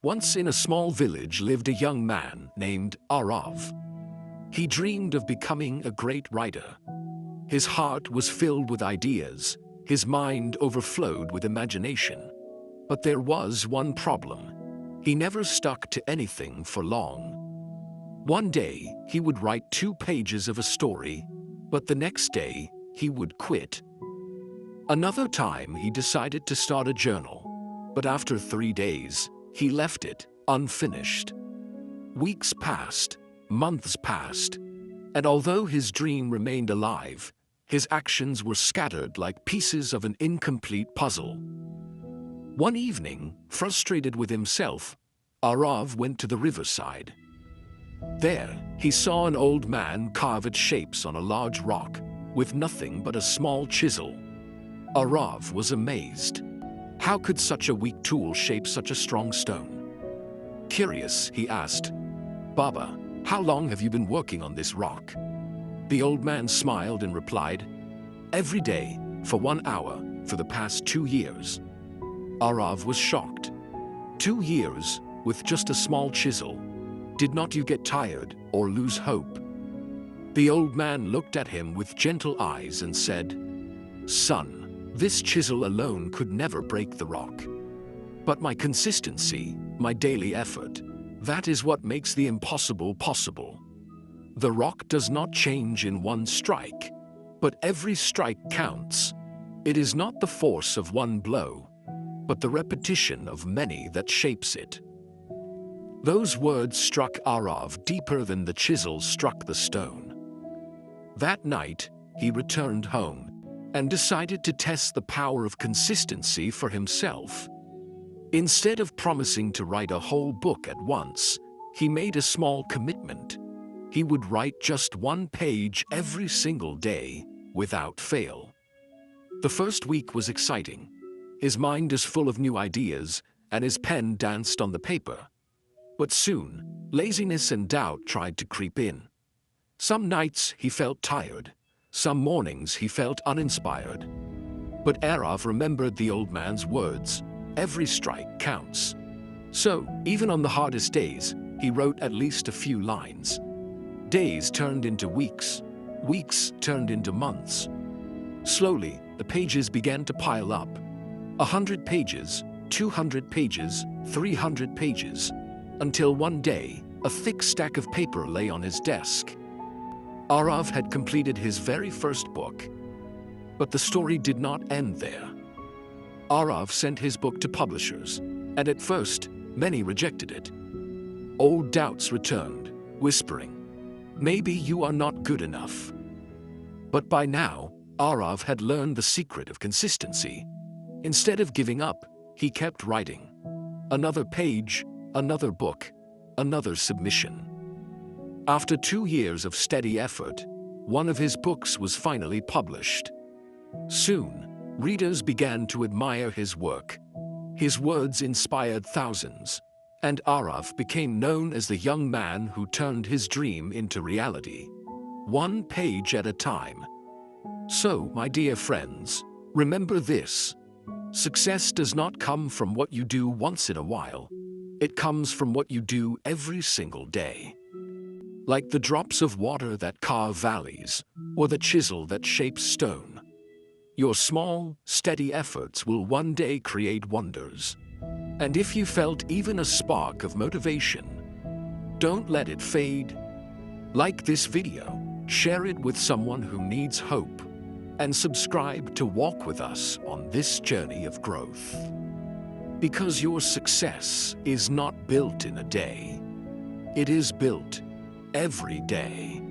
Once in a small village lived a young man named Arav. He dreamed of becoming a great writer. His heart was filled with ideas, his mind overflowed with imagination. But there was one problem. He never stuck to anything for long. One day, he would write 2 pages of a story, but the next day, he would quit. Another time, he decided to start a journal, but after 3 days, he left it unfinished. Weeks passed, months passed, and although his dream remained alive, his actions were scattered like pieces of an incomplete puzzle. One evening, frustrated with himself, Arav went to the riverside. There, he saw an old man carve at shapes on a large rock with nothing but a small chisel. Arav was amazed. How could such a weak tool shape such a strong stone? Curious, he asked, "Baba, how long have you been working on this rock?" The old man smiled and replied, "Every day, for 1 hour, for the past 2 years. Arav was shocked. 2 years, with just a small chisel. Did not you get tired or lose hope? The old man looked at him with gentle eyes and said, "Son, this chisel alone could never break the rock. But my consistency, my daily effort, that is what makes the impossible possible. The rock does not change in one strike, but every strike counts. It is not the force of one blow, but the repetition of many that shapes it." Those words struck Arav deeper than the chisel struck the stone. That night, he returned home and decided to test the power of consistency for himself. Instead of promising to write a whole book at once, he made a small commitment. He would write just 1 page every single day, without fail. The first week was exciting. His mind is full of new ideas, and his pen danced on the paper. But soon, laziness and doubt tried to creep in. Some nights he felt tired, some mornings he felt uninspired. But Arav remembered the old man's words, "Every strike counts." So, even on the hardest days, he wrote at least a few lines. Days turned into weeks, weeks turned into months. Slowly, the pages began to pile up. 100 pages, 200 pages, 300 pages, until one day, a thick stack of paper lay on his desk. Arav had completed his very first book. But the story did not end there. Arav sent his book to publishers, and at first, many rejected it. Old doubts returned, whispering, "Maybe you are not good enough." But by now, Arav had learned the secret of consistency. Instead of giving up, he kept writing. Another page, another book, another submission. After 2 years of steady effort, one of his books was finally published. Soon, readers began to admire his work. His words inspired thousands, and Arav became known as the young man who turned his dream into reality, 1 page at a time. So, my dear friends, remember this. Success does not come from what you do once in a while. It comes from what you do every single day. Like the drops of water that carve valleys, or the chisel that shapes stone. Your small, steady efforts will one day create wonders. And if you felt even a spark of motivation, don't let it fade. Like this video, share it with someone who needs hope, and subscribe to walk with us on this journey of growth. Because your success is not built in a day. It is built every day.